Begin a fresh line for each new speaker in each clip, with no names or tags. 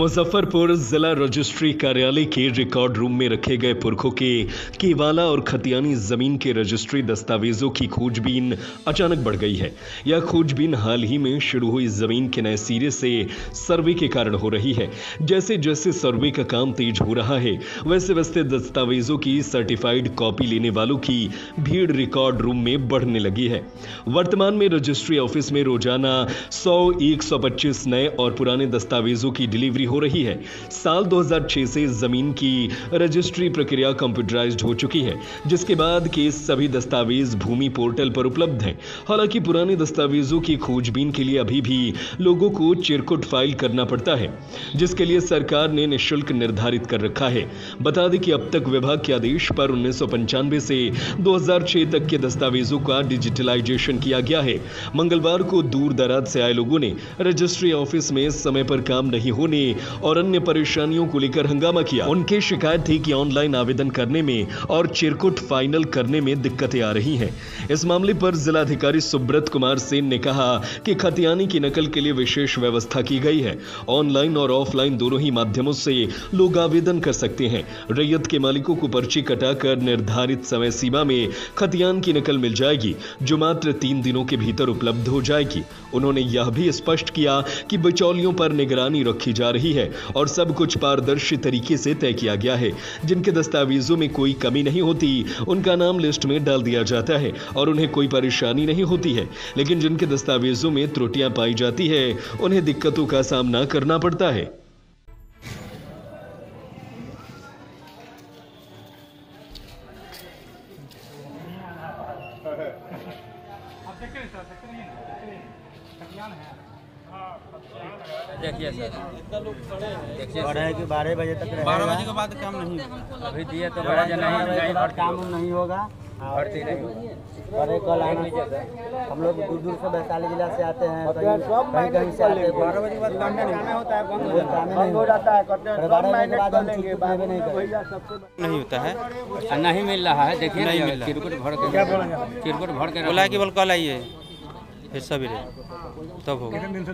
मुजफ्फरपुर जिला रजिस्ट्री कार्यालय के रिकॉर्ड रूम में रखे गए पुरखों के केवाला और खतियानी जमीन के रजिस्ट्री दस्तावेजों की खोजबीन अचानक बढ़ गई है। यह खोजबीन हाल ही में शुरू हुई जमीन के नए सिरे से सर्वे के कारण हो रही है। जैसे जैसे सर्वे का काम तेज हो रहा है, वैसे वैसे दस्तावेजों की सर्टिफाइड कॉपी लेने वालों की भीड़ रिकॉर्ड रूम में बढ़ने लगी है। वर्तमान में रजिस्ट्री ऑफिस में रोजाना 100-125 नए और पुराने दस्तावेजों की डिलीवरी हो रही है। साल 2006 से जमीन की रजिस्ट्री प्रक्रिया कंप्यूटराइज्ड हो चुकी है, जिसके बाद के सभी दस्तावेज भूमि पोर्टल पर उपलब्ध हैं। हालांकि पुराने दस्तावेजों की खोजबीन के लिए अभी भी लोगों को चिरकुट फाइल करना पड़ता है, जिसके लिए सरकार ने निःशुल्क निर्धारित कर रखा है। बता दें कि अब तक विभाग के आदेश पर 1995 से 2006 तक के दस्तावेजों का डिजिटलाइजेशन किया गया है। मंगलवार को दूर दराज से आए लोगों ने रजिस्ट्री ऑफिस में समय पर काम नहीं होने और अन्य परेशानियों को लेकर हंगामा किया। उनकी शिकायत थी कि ऑनलाइन आवेदन करने में और चिरकुट फाइनल करने में दिक्कतें आ रही हैं। इस मामले पर जिलाधिकारी सुब्रत कुमार सेन ने कहा कि खतियानी की नकल के लिए विशेष व्यवस्था की गई है। ऑनलाइन और ऑफलाइन दोनों ही माध्यमों से लोग आवेदन कर सकते हैं। रैयत के मालिकों को पर्ची कटाकर निर्धारित समय सीमा में खतियान की नकल मिल जाएगी, जो मात्र 3 दिनों के भीतर उपलब्ध हो जाएगी। उन्होंने यह भी स्पष्ट किया कि बिचौलियों पर निगरानी रखी जा रही है और सब कुछ पारदर्शी तरीके से तय किया गया है। जिनके दस्तावेजों में कोई कमी नहीं होती, उनका नाम लिस्ट में डाल दिया जाता है और उन्हें कोई परेशानी नहीं होती है। लेकिन जिनके दस्तावेजों में त्रुटियां पाई जाती है, उन्हें दिक्कतों का सामना करना पड़ता है।
देखिए सर, देखिए
और है कि 12 बजे तक रहेगा।
12 बजे के बाद काम नहीं होगा। अभी दिए तो बड़ा जन नहीं
काम नहीं होगा,
भर्ती नहीं होगी।
और कल आना हम लोग दूर दूर से वैशाली जिला से आते हैं, कहीं कहीं से आते हैं।
12 बजे के बाद काम नहीं होता है,
बंद हो जाता है। 12 महीने बाद हम छुट्टी पाएंगे
नहीं होता है, नहीं मिल रहा है। देखिए नहीं, चिरकुट भर के बोला कि बोल कल आइए, फिर सवेरे तब होगा।
कितने दिन से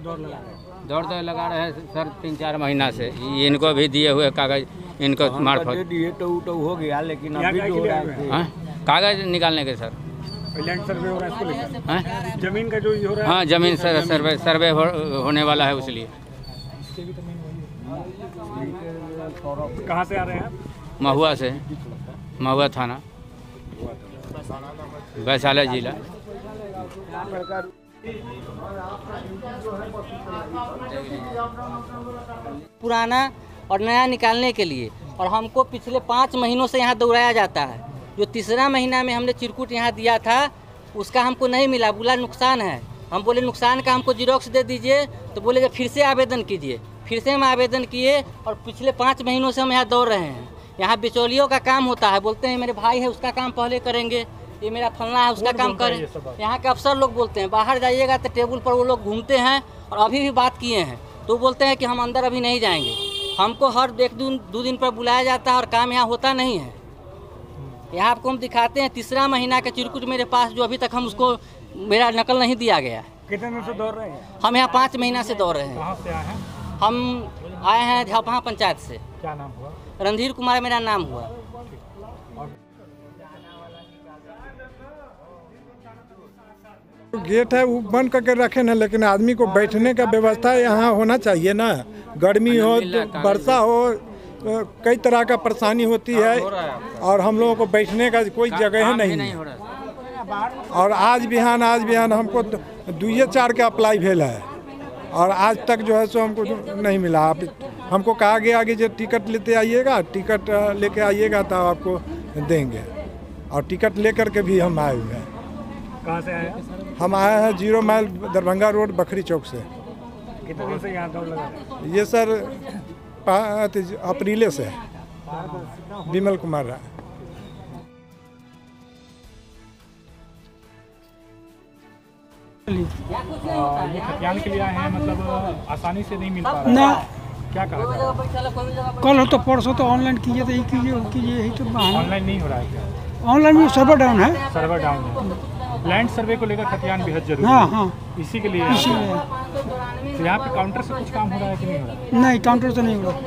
दौड़ तो लगा रहे हैं सर, 3-4 महीना से। इनको भी दिए हुए कागज, इनको मार्फत
दिए तो हो गया, लेकिन अभी जो हो रहा है
कागज निकालने के सर।
लैंड सर्वे हो रहा है इसको लेकर, जमीन का जो हो रहा है।
हाँ, जमीन सर्वे होने वाला है, इसलिए।
कहाँ से आ रहे हैं?
महुआ से, महुआ थाना, वैशाली जिला।
पुराना और नया निकालने के लिए, और हमको पिछले 5 महीनों से यहाँ दौड़ाया जाता है। जो तीसरा महीना में हमने चिरकुट यहाँ दिया था, उसका हमको नहीं मिला, बोला नुकसान है। हम बोले नुकसान का हमको जीरोक्स दे दीजिए, तो बोले फिर से आवेदन कीजिए। फिर से हम आवेदन किए और पिछले 5 महीनों से हम यहाँ दौड़ रहे हैं। यहाँ बिचौलियों का काम होता है, बोलते हैं मेरे भाई है उसका काम पहले करेंगे, ये मेरा फलना है उसका काम करें। यहाँ के अफसर लोग बोलते हैं बाहर जाइएगा तो टेबल पर वो लोग घूमते हैं, और अभी भी बात किए हैं तो बोलते हैं कि हम अंदर अभी नहीं जाएंगे। हमको हर 1-2 दिन पर बुलाया जाता है और काम यहाँ होता नहीं है। यहाँ आपको हम दिखाते हैं तीसरा महीना का चिरकुट मेरे पास, जो अभी तक हम उसको मेरा नकल नहीं दिया गया।
कितने दिन से दौड़ रहे हैं?
हम यहाँ 5 महीना से दौड़ रहे हैं।
कहाँ से आए हैं?
हम आए हैं झपहा पंचायत से।
क्या नाम हुआ?
रणधीर कुमार मेरा नाम हुआ।
गेट है वो बंद करके रखे ना, लेकिन आदमी को बैठने का व्यवस्था यहाँ होना चाहिए ना। गर्मी हो, वर्षा हो, कई तरह का परेशानी होती है, और हम लोगों को बैठने का कोई जगह नहीं है। और आज बिहान हमको 2-4 के अप्लाई भेल है, और आज तक जो है सो हमको नहीं मिला। हमको कहा गया कि जो टिकट लेते आइएगा, टिकट लेके आइएगा तो आपको देंगे, और टिकट लेकर के भी हम आए हुए हैं।
कहाँ से आए हैं?
हम आए हैं 0 माइल दरभंगा रोड, बखरी चौक से।
कितने दिन से यहाँ दौड़ लगा?
ये सर 5 अप्रैल से। विमल कुमार राय।
ये खतियान के लिए आए हैं, मतलब आसानी से नहीं मिल पा रहा
ना।
क्या कहा?
कल हो तो परसों तो ऑनलाइन कीजिए, तो ये कीजिए वो कीजिए, यही तो बहाना।
ऑनलाइन नहीं हो रहा है क्या?
ऑनलाइन में सर्वर डाउन है।
सर्वर डाउन है।
लैंड सर्वे को लेकर खतियान बेहद जरूरी है।
हाँ हाँ
इसी के लिए तो यहाँ पे काउंटर से कुछ काम हो रहा है कि नहीं हो रहा?
नहीं, काउंटर से नहीं हो रहा।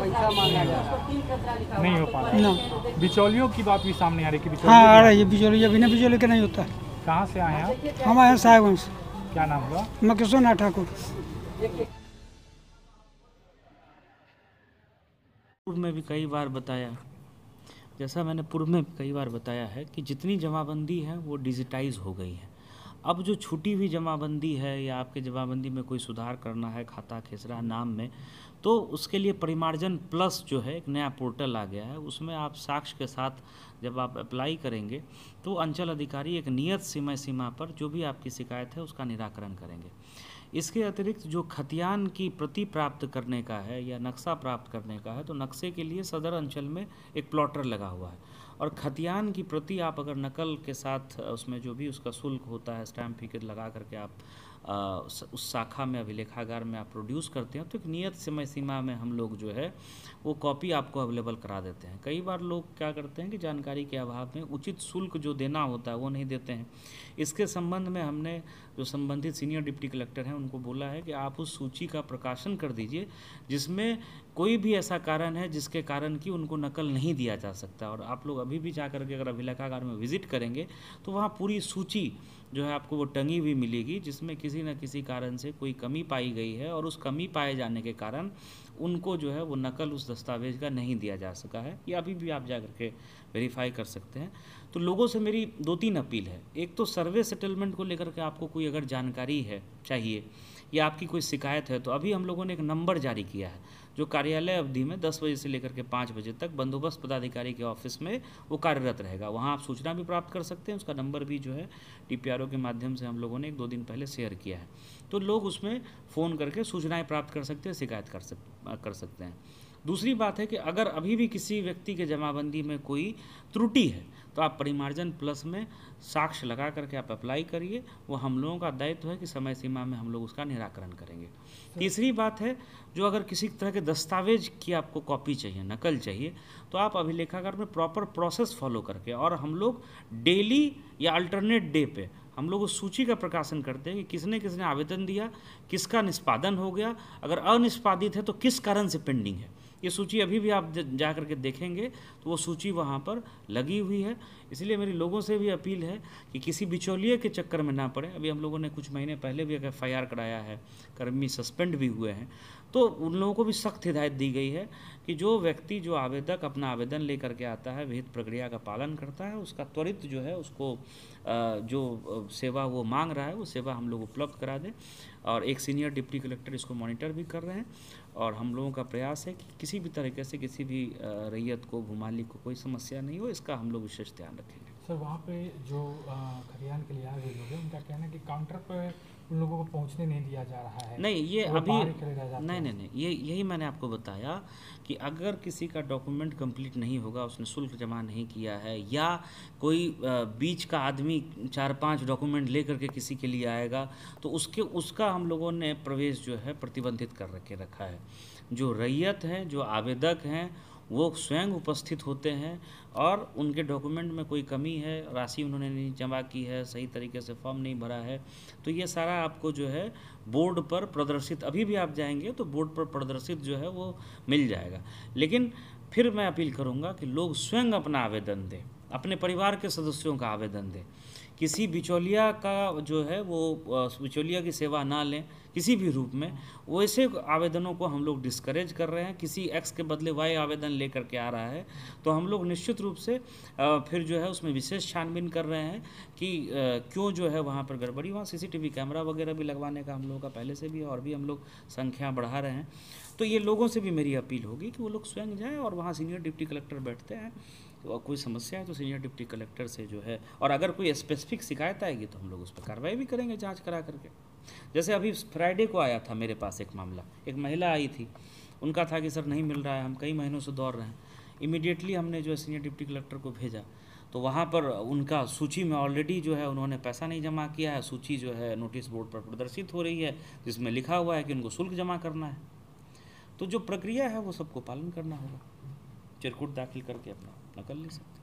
नहीं हो पा रहा
ना,
बिचौलियों की बात भी सामने आ रही है कि
हाँ आ रही है बिचौलिया, बिना बिचौलिए के नहीं होता।
कहाँ से आए हैं आप?
हम आए हैं साहेबगंज से।
क्या नाम हुआ?
मकेश्वर नाथ ठाकुर।
पूर्व में भी कई बार बताया, जैसा मैंने पूर्व में भी कई बार बताया है कि जितनी जमाबंदी है वो डिजिटाइज हो गई है। अब जो छूटी हुई जमाबंदी है या आपके जमाबंदी में कोई सुधार करना है खाता खेसरा नाम में, तो उसके लिए परिमार्जन प्लस जो है एक नया पोर्टल आ गया है। उसमें आप साक्ष्य के साथ जब आप अप्लाई करेंगे तो अंचल अधिकारी एक नियत समय सीमा पर जो भी आपकी शिकायत है उसका निराकरण करेंगे। इसके अतिरिक्त जो खतियान की प्रति प्राप्त करने का है या नक्शा प्राप्त करने का है, तो नक्शे के लिए सदर अंचल में एक प्लॉटर लगा हुआ है और खतियान की प्रति आप अगर नकल के साथ उसमें जो भी उसका शुल्क होता है स्टैम्प फीस लगा करके आप उस शाखा में अभिलेखागार में आप प्रोड्यूस करते हैं, तो एक नियत समय सीमा में हम लोग जो है वो कॉपी आपको अवेलेबल करा देते हैं। कई बार लोग क्या करते हैं कि जानकारी के अभाव में उचित शुल्क जो देना होता है वो नहीं देते हैं। इसके संबंध में हमने जो संबंधित सीनियर डिप्टी कलेक्टर हैं उनको बोला है कि आप उस सूची का प्रकाशन कर दीजिए जिसमें कोई भी ऐसा कारण है जिसके कारण कि उनको नकल नहीं दिया जा सकता। और आप लोग अभी भी जा करके अगर अभिलेखागार में विजिट करेंगे तो वहाँ पूरी सूची जो है आपको वो टंगी हुई मिलेगी जिसमें किसी न किसी कारण से कोई कमी पाई गई है और उस कमी पाए जाने के कारण उनको जो है वो नकल उस दस्तावेज का नहीं दिया जा सका है। ये अभी भी आप जा करके वेरीफाई कर सकते हैं। तो लोगों से मेरी 2-3 अपील है। एक तो सर्वे सेटलमेंट को लेकर के आपको कोई अगर जानकारी है चाहिए या आपकी कोई शिकायत है तो अभी हम लोगों ने एक नंबर जारी किया है जो कार्यालय अवधि में 10 बजे से लेकर के 5 बजे तक बंदोबस्त पदाधिकारी के ऑफिस में वो कार्यरत रहेगा। वहाँ आप सूचना भी प्राप्त कर सकते हैं। उसका नंबर भी जो है TPRO के माध्यम से हम लोगों ने 1-2 दिन पहले शेयर किया है, तो लोग उसमें फ़ोन करके सूचनाएं प्राप्त कर सकते हैं, शिकायत कर सकते हैं। दूसरी बात है कि अगर अभी भी किसी व्यक्ति के जमाबंदी में कोई त्रुटि है तो आप परिमार्जन प्लस में साक्ष्य लगा करके आप अप्लाई करिए। वो हम लोगों का दायित्व है कि समय सीमा में हम लोग उसका निराकरण करेंगे। तीसरी बात है, जो अगर किसी तरह के दस्तावेज की आपको कॉपी चाहिए, नकल चाहिए, तो आप अभिलेखागार में प्रॉपर प्रोसेस फॉलो करके, और हम लोग डेली या अल्टरनेट डे पे हम लोग उस सूची का प्रकाशन करते हैं कि किसने आवेदन दिया, किसका निष्पादन हो गया, अगर अनिष्पादित है तो किस कारण से पेंडिंग है। ये सूची अभी भी आप जा करके देखेंगे तो वो सूची वहाँ पर लगी हुई है। इसलिए मेरी लोगों से भी अपील है कि किसी बिचौलिए के चक्कर में ना पड़े। अभी हम लोगों ने कुछ महीने पहले भी एक FIR कराया है, कर्मी सस्पेंड भी हुए हैं, तो उन लोगों को भी सख्त हिदायत दी गई है कि जो व्यक्ति, जो आवेदक अपना आवेदन लेकर के आता है, विहित प्रक्रिया का पालन करता है, उसका त्वरित जो है उसको जो सेवा वो मांग रहा है वो सेवा हम लोग उपलब्ध करा दें। और एक सीनियर डिप्टी कलेक्टर इसको मॉनिटर भी कर रहे हैं और हम लोगों का प्रयास है कि किसी भी तरीके से किसी भी रैयत को, भूमालिक को कोई समस्या नहीं हो, इसका हम लोग विशेष ध्यान रखेंगे।
सर, वहाँ पे जो खतियान के लिए आए हुए लोग हैं उनका कहना है कि काउंटर पर उन लोगों को पहुंचने नहीं दिया जा रहा है।
नहीं, ये अभी नहीं, ये यही मैंने आपको बताया कि अगर किसी का डॉक्यूमेंट कंप्लीट नहीं होगा, उसने शुल्क जमा नहीं किया है, या कोई बीच का आदमी 4-5 डॉक्यूमेंट ले करके किसी के लिए आएगा, तो उसका हम लोगों ने प्रवेश जो है प्रतिबंधित कर रखा है। जो रैयत हैं, जो आवेदक हैं, वो स्वयं उपस्थित होते हैं और उनके डॉक्यूमेंट में कोई कमी है, राशि उन्होंने नहीं जमा की है, सही तरीके से फॉर्म नहीं भरा है, तो ये सारा आपको जो है बोर्ड पर प्रदर्शित, अभी भी आप जाएंगे तो बोर्ड पर प्रदर्शित जो है वो मिल जाएगा। लेकिन फिर मैं अपील करूँगा कि लोग स्वयं अपना आवेदन दें, अपने परिवार के सदस्यों का आवेदन दें। किसी बिचौलिया का जो है वो बिचौलिया की सेवा ना लें किसी भी रूप में। वैसे आवेदनों को हम लोग डिस्करेज कर रहे हैं। किसी X के बदले Y आवेदन लेकर के आ रहा है तो हम लोग निश्चित रूप से फिर जो है उसमें विशेष छानबीन कर रहे हैं कि क्यों जो है वहाँ पर गड़बड़ी। वहाँ CCTV कैमरा वगैरह भी लगवाने का हम लोगों का पहले से भी, और भी हम लोग संख्या बढ़ा रहे हैं। तो ये लोगों से भी मेरी अपील होगी कि वो लोग स्वयं जाएँ और वहाँ सीनियर डिप्टी कलेक्टर बैठते हैं, तो कोई समस्या है तो सीनियर डिप्टी कलेक्टर से जो है, और अगर कोई स्पेसिफिक शिकायत आएगी तो हम लोग उस पर कार्रवाई भी करेंगे जांच करा करके। जैसे अभी फ्राइडे को आया था मेरे पास एक मामला, एक महिला आई थी, उनका था कि सर नहीं मिल रहा है, हम कई महीनों से दौड़ रहे हैं। इमीडिएटली हमने जो है सीनियर डिप्टी कलेक्टर को भेजा, तो वहाँ पर उनका सूची में ऑलरेडी जो है उन्होंने पैसा नहीं जमा किया है। सूची जो है नोटिस बोर्ड पर प्रदर्शित हो रही है जिसमें लिखा हुआ है कि उनको शुल्क जमा करना है। तो जो प्रक्रिया है वो सबको पालन करना होगा। चिरकुट दाखिल करके अपना नकल ले सकते हैं।